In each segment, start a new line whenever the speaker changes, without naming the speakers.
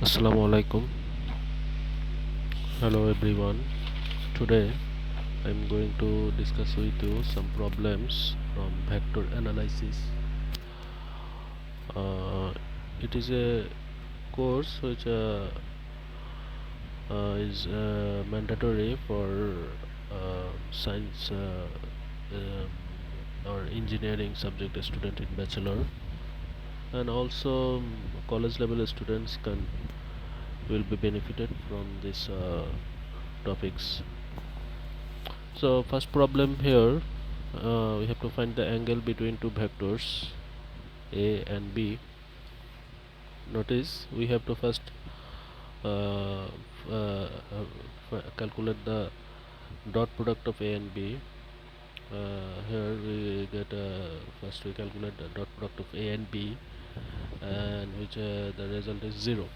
Assalamu alaikum. Hello everyone. Today I'm going to discuss with you some problems from vector analysis. Uh, it is a course which is mandatory for science or engineering subject student in bachelor, and also college level students can will be benefited from these topics. So first problem here, we have to find the angle between two vectors a and b. Notice we have to first uh, calculate the dot product of a and b. Here we get first we calculate the dot product of a and b, and which the result is 0,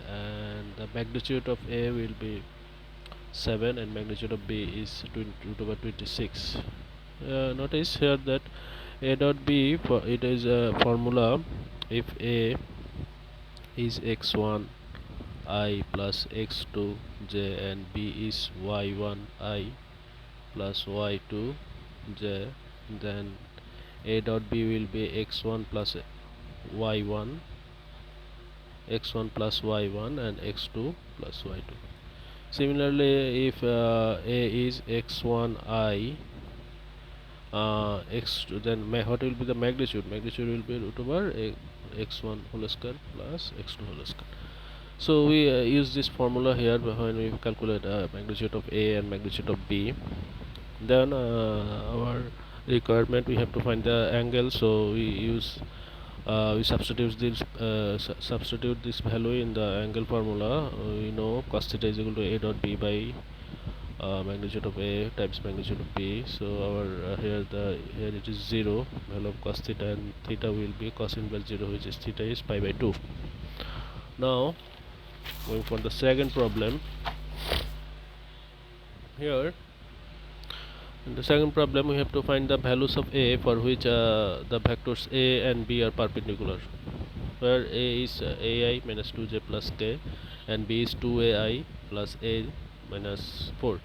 and the magnitude of a will be 7 and magnitude of b is 26. Notice here that a dot b, for it is a formula. If a is x1 I plus x2 j and b is y1 I plus y2 j, then a dot b will be x1 plus y1, x1 plus y1 and x2 plus y2. Similarly, if a is x1 I, x2, then what will be the magnitude? Magnitude will be root over x1 whole square plus x2 whole square. So we use this formula here when we calculate magnitude of a and magnitude of b. Then our requirement, we have to find the angle, so we use we substitute this value in the angle formula. We know cos theta is equal to a dot b by magnitude of a times magnitude of b. So our here it is 0, value of cos theta, and theta will be cos inverse 0, which is theta is pi by 2. Now going for the second problem. Here in the second problem, we have to find the values of a for which the vectors a and b are perpendicular, where a is ai minus 2j plus k and b is 2ai plus a minus 4.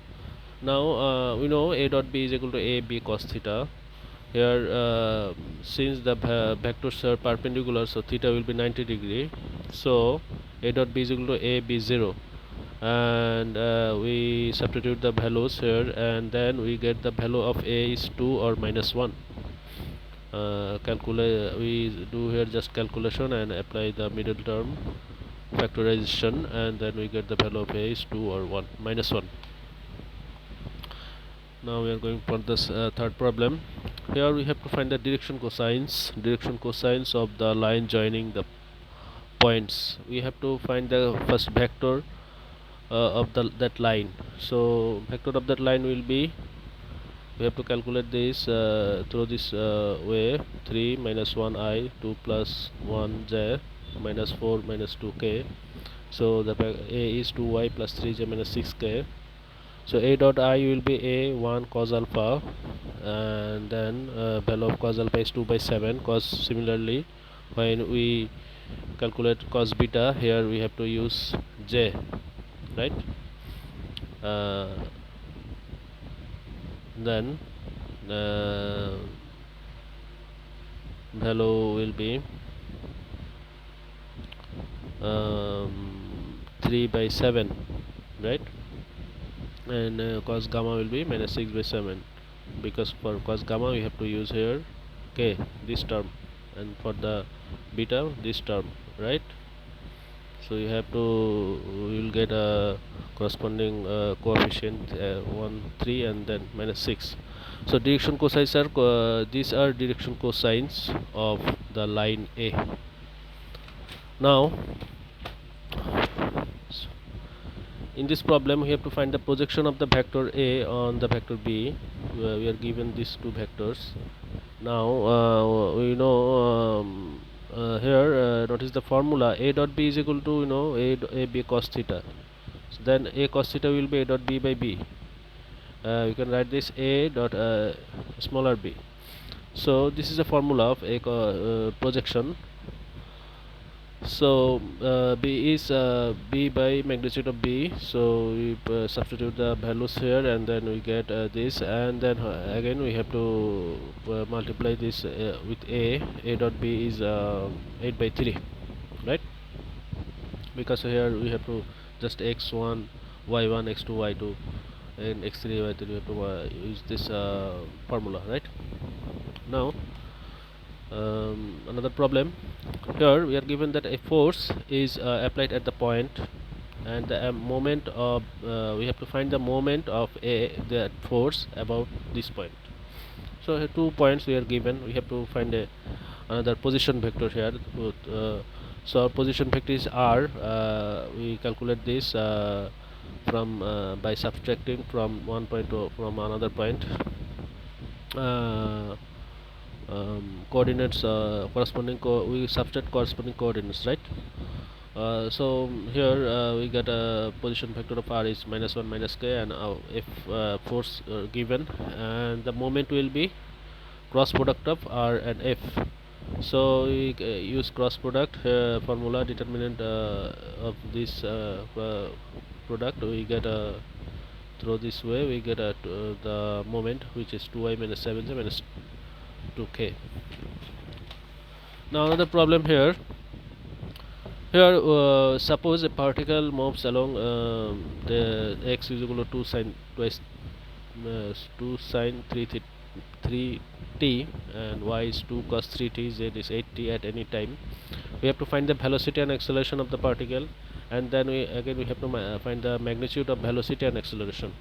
Now we know a dot b is equal to a b cos theta. Here since the vectors are perpendicular, so theta will be 90 degree. So a dot b is equal to a b 0, and we substitute the values here, and then we get the value of a is 2 or minus 1. Calculate, we do here just calculation and apply the middle term factorization, and then we get the value of a is 2 or 1 minus 1. Now we are going for this third problem. Here we have to find the direction cosines of the line joining the points. We have to find the first vector of that line. So vector of that line will be, we have to calculate this through this way: 3 minus 1 I, 2 plus 1 j, minus 4 minus 2k. So the a is 2y plus 3j minus 6k. So a dot I will be a 1 cos alpha, and then value of cos alpha is 2 by 7. Cos, similarly, when we calculate cos beta, here we have to use j, right? Then value will be 3 by 7, right? And cos gamma will be minus 6 by 7, because for cos gamma we have to use here k, this term, and for the beta, this term, right? So you have to, you will get a corresponding coefficient 1 3 and then minus 6. So direction cosines are these are direction cosines of the line a. Now in this problem, we have to find the projection of the vector a on the vector b. We are given these two vectors. Now we know here notice the formula: a dot b is equal to, a b cos theta. So then a cos theta will be a dot b by b. We can write this a dot smaller b. So this is a formula of a projection. So b is b by magnitude of b, so we substitute the values here, and then we get this, and then again we have to multiply this with a dot b is 8 by 3, right? Because here we have to just x1 y1 x2 y2 and x3 y3, we have to use this formula, right? Now another problem. Here we are given that a force is applied at the point, and the moment of we have to find the moment of that force about this point. So here 2 points we are given, we have to find another position vector here. So our position vector is r. We calculate this from by subtracting from one point to from another point. uh, Coordinates corresponding we subtract corresponding coordinates, right? So here we get a position vector of r is -1 minus k, and if force given, and the moment will be cross product of r and f. So we use cross product formula, determinant of this product we get through this way we get the moment, which is 2y minus 7j minus 2k. Now another problem here. Here suppose a particle moves along the x is equal to 2 sine twice 2 sine 3 t, and y is 2 cos 3t, z is 8t at any time. We have to find the velocity and acceleration of the particle, and then we have to find the magnitude of velocity and acceleration.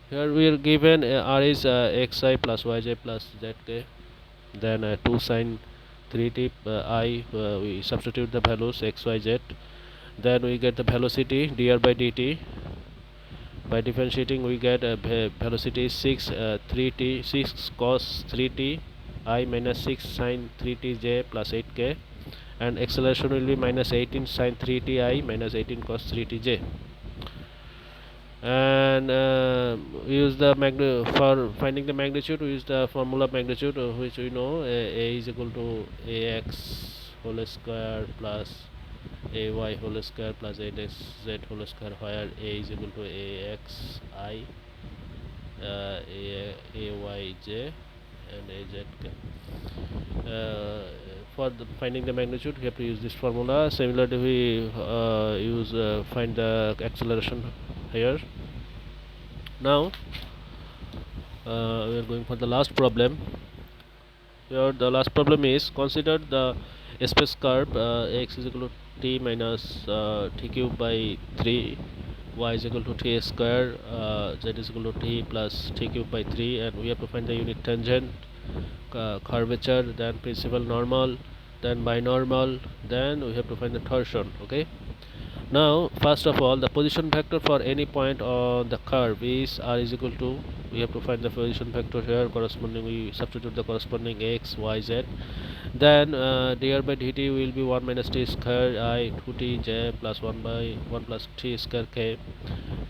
Here we are given r is xi plus yj plus zk, then 2 sine 3t I, we substitute the values x, y, z, then we get the velocity dr by dt. By differentiating we get velocity is 6 3t 6 cos 3t I minus 6 sine 3t j plus 8k, and acceleration will be minus 18 sine 3t I minus 18 cos 3t j. And use the for finding the magnitude, we use the formula of magnitude, which we know a is equal to ax whole square plus ay whole square plus z whole square, where a is equal to ax I, ay j, and az k. For finding the magnitude, we have to use this formula. Similarly, we use find the acceleration here. Now we are going for the last problem. Here the last problem is, consider the space curve x is equal to t minus t cube by 3, y is equal to t square, z is equal to t plus t cube by 3, and we have to find the unit tangent, curvature, then principal normal, then binormal, then we have to find the torsion. Okay. Now first of all, the position vector for any point on the curve is r is equal to, we have to find the position vector here, corresponding we substitute the corresponding x, y, z. Then dr by dt will be 1 minus t square I 2t j plus 1 by 1 plus t square k.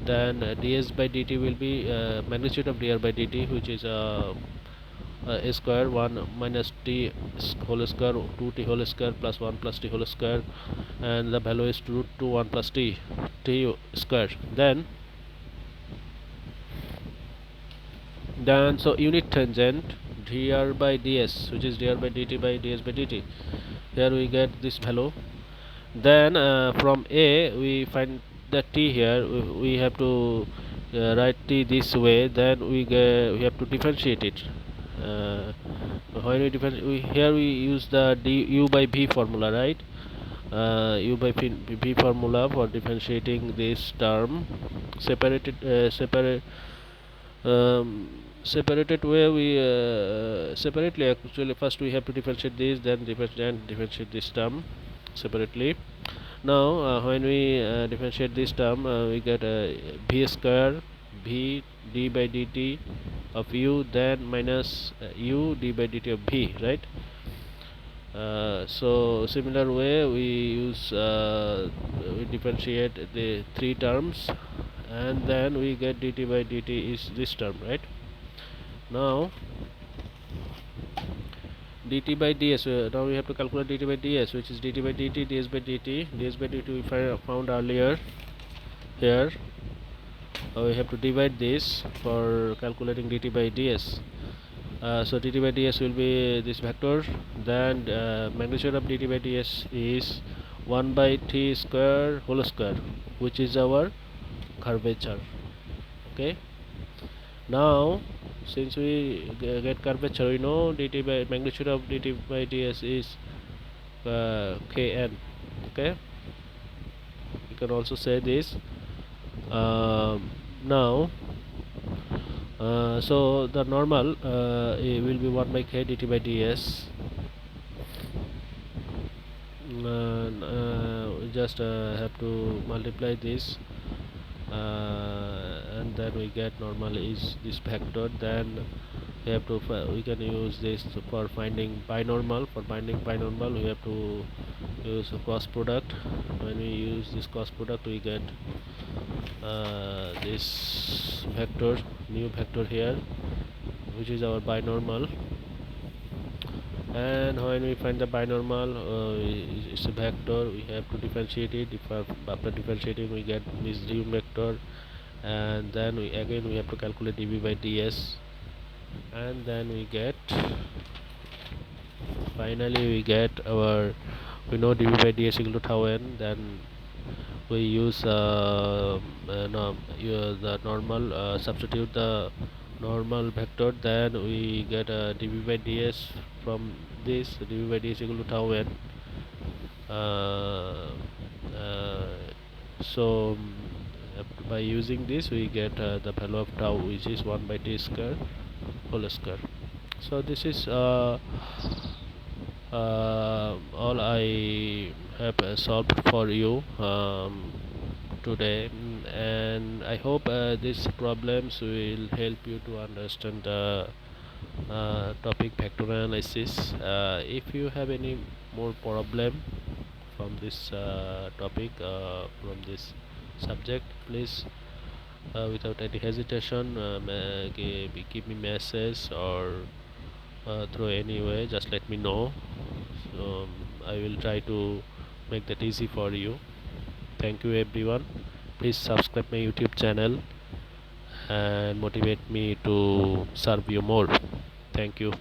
Then ds by dt will be magnitude of dr by dt, which is a square 1 minus t whole square 2t whole square plus 1 plus t whole square, and the value is root 2 1 plus t square. Then so unit tangent dr by ds, which is dr by dt by ds by dt, here we get this value. Then from a we find the t here, we have to write t this way, then we have to differentiate it. When we here we use the u by v formula, right? U by v formula for differentiating this term. Separated way, we separately, actually first we have to differentiate this, then differentiate this term separately. Now when we differentiate this term, we get v square v d by dt of u, then minus u d by dt of v, right? So similar way we use we differentiate the three terms, and then we get dt by dt is this term, right? Now dt by ds. Now we have to calculate dt by ds, which is dt by dt, ds by dt. Ds by dt we found earlier here. We have to divide this for calculating dt by ds. So dt by ds will be this vector. Then magnitude of dt by ds is 1 by t square whole square, which is our curvature. Okay. Now, since we get curvature, we know dt by magnitude of dt by ds is kn. Okay. You can also say this. Now, so the normal it will be 1 by k dt by ds. We just have to multiply this, and then we get normal is this vector. Then we have to we can use this for finding binormal. For finding binormal, we have to use a cross product. When we use this cross product, we get this vector, new vector here, which is our binormal. And when we find the binormal, it's a vector. We have to differentiate it. After differentiating, we get this new vector, and then we have to calculate dv by ds, and then we get, finally we get our, we know dv by ds equal to tau n. Then we use no, the normal, substitute the normal vector. Then we get dv by ds from this. Dv by ds equal to tau n. uh, uh, so by using this we get the value of tau, which is 1 by t square whole square. So this is all I have solved for you today. And I hope these problems will help you to understand the topic vector analysis. If you have any more problem from this topic, from this subject, please without any hesitation give me message, or through any way, just let me know. So I will try to make that easy for you. Thank you everyone. Please subscribe my YouTube channel and motivate me to serve you more. Thank you.